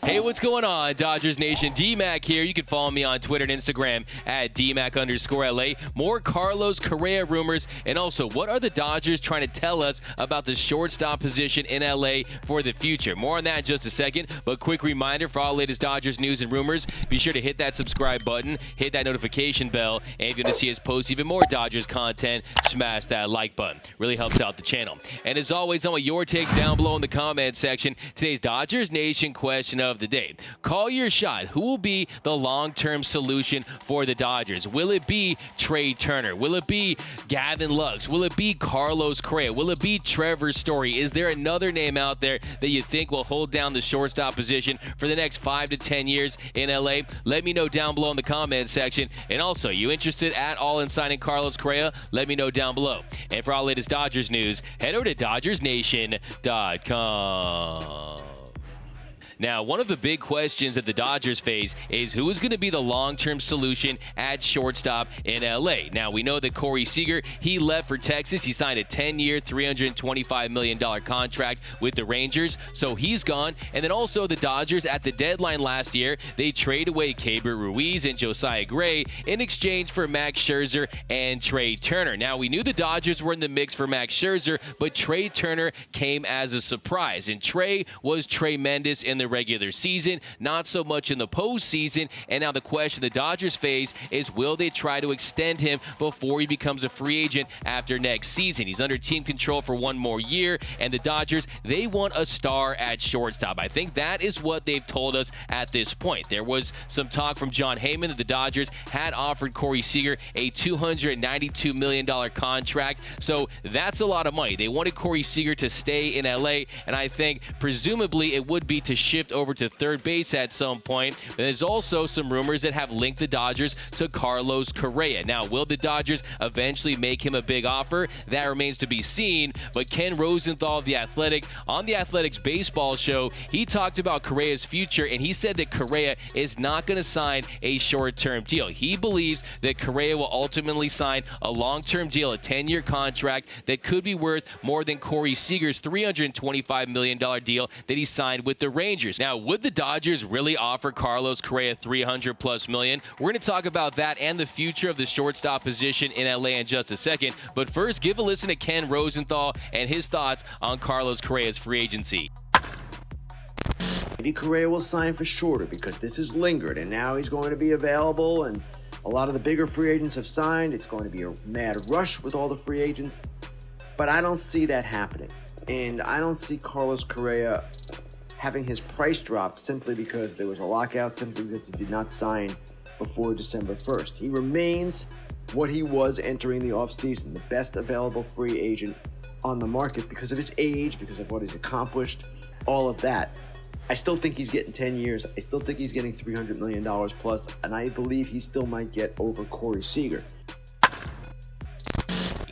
Hey, what's going on, Dodgers Nation? D-Mac here. You can follow me on Twitter and Instagram at DMac_LA. More Carlos Correa rumors, and also, what are the Dodgers trying to tell us about the shortstop position in LA for the future? More on that in just a second, but quick reminder for all the latest Dodgers news and rumors, be sure to hit that subscribe button, hit that notification bell, and if you want to see us post even more Dodgers content, smash that like button. Really helps out the channel. And as always, I want your takes down below in the comment section. Today's Dodgers Nation question of the day. Call your shot. Who will be the long-term solution for the Dodgers? Will it be Trea Turner? Will it be Gavin Lux? Will it be Carlos Correa? Will it be Trevor Story? Is there another name out there that you think will hold down the shortstop position for the next 5 to 10 years in LA? Let me know down below in the comment section. And also, you interested at all in signing Carlos Correa? Let me know down below. And for all latest Dodgers news, head over to DodgersNation.com. Now, one of the big questions that the Dodgers face is who is going to be the long-term solution at shortstop in L.A. Now, we know that Corey Seager, he left for Texas. He signed a 10-year, $325 million contract with the Rangers, so he's gone. And then also the Dodgers, at the deadline last year, they trade away Keibert Ruiz and Josiah Gray in exchange for Max Scherzer and Trea Turner. Now, we knew the Dodgers were in the mix for Max Scherzer, but Trea Turner came as a surprise. And Trea was tremendous in the regular season, not so much in the postseason. And now the question the Dodgers face is, will they try to extend him before he becomes a free agent after next season? He's under team control for one more year, and the Dodgers, they want a star at shortstop. I think that is what they've told us at this point. There was some talk from John Heyman that the Dodgers had offered Corey Seager a $292 million contract, so that's a lot of money. They wanted Corey Seager to stay in LA, and I think presumably it would be to shift over to third base at some point. And there's also some rumors that have linked the Dodgers to Carlos Correa. Now, will the Dodgers eventually make him a big offer? That remains to be seen. But Ken Rosenthal of The Athletic, on The Athletic's baseball show, he talked about Correa's future, and he said that Correa is not going to sign a short-term deal. He believes that Correa will ultimately sign a long-term deal, a 10-year contract that could be worth more than Corey Seager's $325 million deal that he signed with the Rangers. Now, would the Dodgers really offer Carlos Correa $300+ million? We're going to talk about that and the future of the shortstop position in LA in just a second. But first, give a listen to Ken Rosenthal and his thoughts on Carlos Correa's free agency. Maybe Correa will sign for shorter because this has lingered, and now he's going to be available, and a lot of the bigger free agents have signed. It's going to be a mad rush with all the free agents, but I don't see that happening. And I don't see Carlos Correa having his price drop simply because there was a lockout, simply because he did not sign before December 1st. He remains what he was entering the offseason, the best available free agent on the market because of his age, because of what he's accomplished, all of that. I still think he's getting 10 years. I still think he's getting $300 million plus, and I believe he still might get over Corey Seager.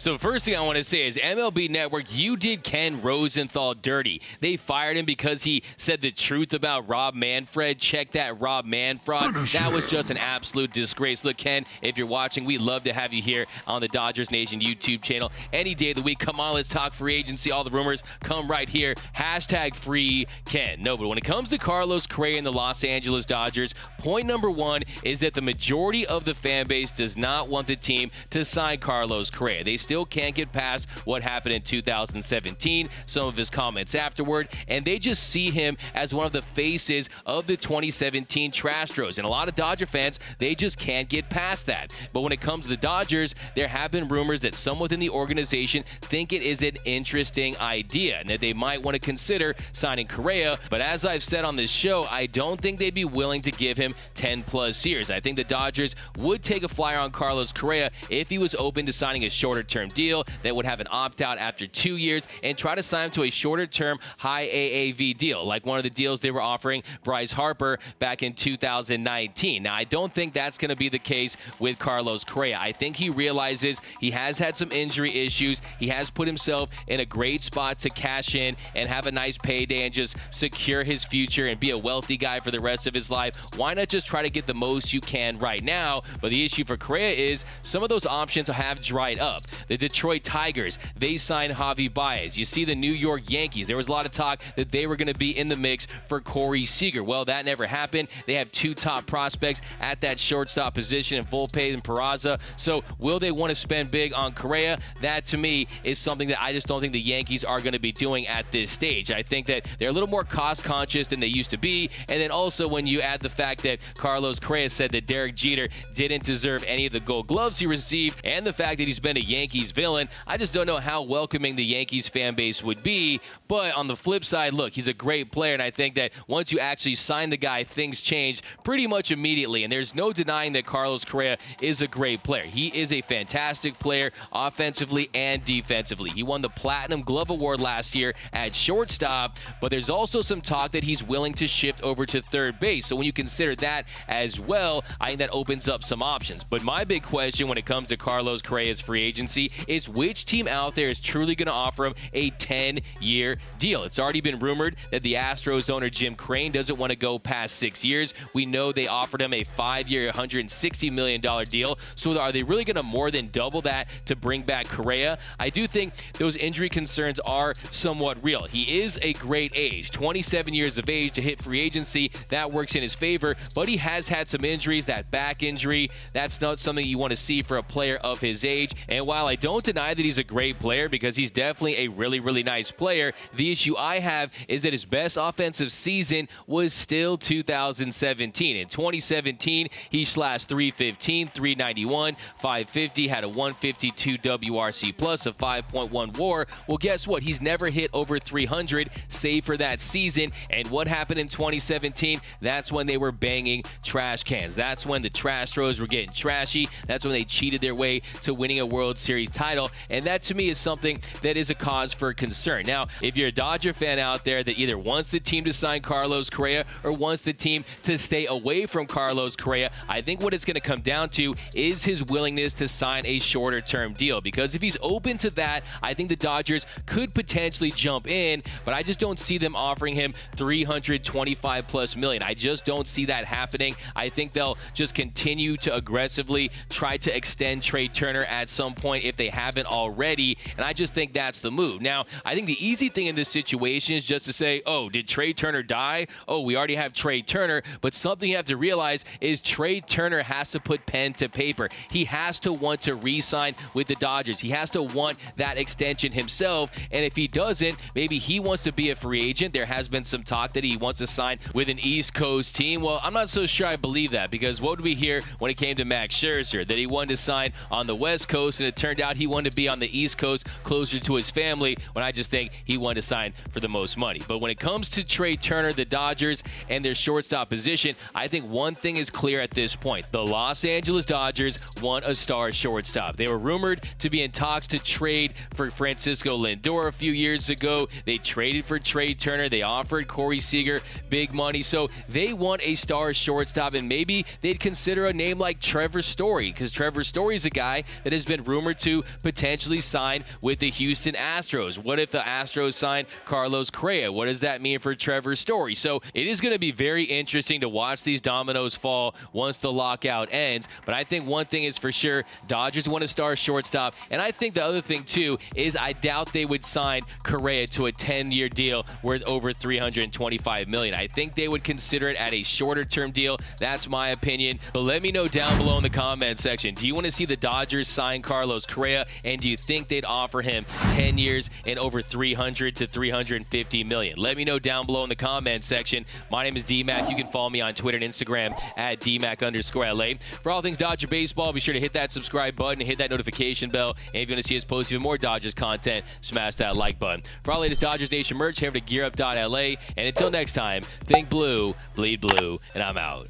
So the first thing I want to say is MLB Network, you did Ken Rosenthal dirty. They fired him because he said the truth about Rob Manfred. Check that Rob Manfred. That was just an absolute disgrace. Look, Ken, if you're watching, we'd love to have you here on the Dodgers Nation YouTube channel any day of the week. Come on, let's talk free agency. All the rumors come right here. Hashtag free Ken. No, but when it comes to Carlos Correa and the Los Angeles Dodgers, point number one is that the majority of the fan base does not want the team to sign Carlos Correa. They still can't get past what happened in 2017, some of his comments afterward, and they just see him as one of the faces of the 2017 Astros. And a lot of Dodger fans, they just can't get past that. But when it comes to the Dodgers, there have been rumors that some within the organization think it is an interesting idea and that they might want to consider signing Correa. But as I've said on this show, I don't think they'd be willing to give him 10+ years. I think the Dodgers would take a flyer on Carlos Correa if he was open to signing a shorter-term deal that would have an opt-out after 2 years and try to sign him to a shorter-term high AAV deal, like one of the deals they were offering Bryce Harper back in 2019. Now, I don't think that's going to be the case with Carlos Correa. I think he realizes he has had some injury issues. He has put himself in a great spot to cash in and have a nice payday and just secure his future and be a wealthy guy for the rest of his life. Why not just try to get the most you can right now? But the issue for Correa is some of those options have dried up. The Detroit Tigers, they signed Javi Baez. You see the New York Yankees. There was a lot of talk that they were going to be in the mix for Corey Seager. Well, that never happened. They have two top prospects at that shortstop position in Volpe and Peraza. So will they want to spend big on Correa? That, to me, is something that I just don't think the Yankees are going to be doing at this stage. I think that they're a little more cost-conscious than they used to be. And then also when you add the fact that Carlos Correa said that Derek Jeter didn't deserve any of the gold gloves he received, and the fact that he's been a Yankees villain, I just don't know how welcoming the Yankees fan base would be. But on the flip side, look, he's a great player, and I think that once you actually sign the guy, things change pretty much immediately. And there's no denying that Carlos Correa is a great player. He is a fantastic player offensively and defensively. He won the Platinum Glove Award last year at shortstop, but there's also some talk that he's willing to shift over to third base. So when you consider that as well, I think that opens up some options. But my big question when it comes to Carlos Correa's free agency is which team out there is truly going to offer him a 10-year deal. It's already been rumored that the Astros owner Jim Crane doesn't want to go past 6 years. We know they offered him a 5-year, $160 million deal. So are they really going to more than double that to bring back Correa? I do think those injury concerns are somewhat real. He is a great age, 27 years of age to hit free agency. That works in his favor, but he has had some injuries. That back injury, that's not something you want to see for a player of his age. And while I don't deny that he's a great player, because he's definitely a really, really nice player, the issue I have is that his best offensive season was still 2017. In 2017, he slashed .315, .391, .550, had a 152 WRC plus, a 5.1 WAR. Well, guess what? He's never hit over 300, save for that season. And what happened in 2017? That's when they were banging trash cans. That's when the trash throws were getting trashy. That's when they cheated their way to winning a World Series title. And that, to me, is something that is a cause for concern. Now, if you're a Dodger fan out there that either wants the team to sign Carlos Correa or wants the team to stay away from Carlos Correa, I think what it's going to come down to is his willingness to sign a shorter-term deal. Because if he's open to that, I think the Dodgers could potentially jump in, but I just don't see them offering him $325+ million. I just don't see that happening. I think they'll just continue to aggressively try to extend Trey Turner at some point if they haven't already, and I just think that's the move. Now, I think the easy thing in this situation is just to say, oh, did Trey Turner die? Oh, we already have Trey Turner, but something you have to realize is Trey Turner has to put pen to paper. He has to want to re-sign with the Dodgers. He has to want that extension himself, and if he doesn't, maybe he wants to be a free agent. There has been some talk that he wants to sign with an East Coast team. Well, I'm not so sure I believe that, because what did we hear when it came to Max Scherzer? That he wanted to sign on the West Coast, and it turned out he wanted to be on the East Coast closer to his family, when I just think he wanted to sign for the most money. But when it comes to Trey Turner, the Dodgers, and their shortstop position, I think one thing is clear at this point. The Los Angeles Dodgers want a star shortstop. They were rumored to be in talks to trade for Francisco Lindor a few years ago. They traded for Trey Turner. They offered Corey Seager big money. So they want a star shortstop, and maybe they'd consider a name like Trevor Story, because Trevor Story is a guy that has been rumored to potentially sign with the Houston Astros. What if the Astros sign Carlos Correa? What does that mean for Trevor Story? So it is going to be very interesting to watch these dominoes fall once the lockout ends. But I think one thing is for sure, Dodgers want a star shortstop. And I think the other thing, too, is I doubt they would sign Correa to a 10-year deal worth over $325 million. I think they would consider it at a shorter-term deal. That's my opinion. But let me know down below in the comment section. Do you want to see the Dodgers sign Carlos Correa? And do you think they'd offer him 10 years and over $300 to $350 million? Let me know down below in the comment section. My name is D-Mac. You can follow me on Twitter and Instagram at DMac_LA. For all things Dodger baseball, be sure to hit that subscribe button and hit that notification bell. And if you want to see us post even more Dodgers content, smash that like button. For all latest Dodgers Nation merch, head over to gearup.la. And until next time, think blue, bleed blue, and I'm out.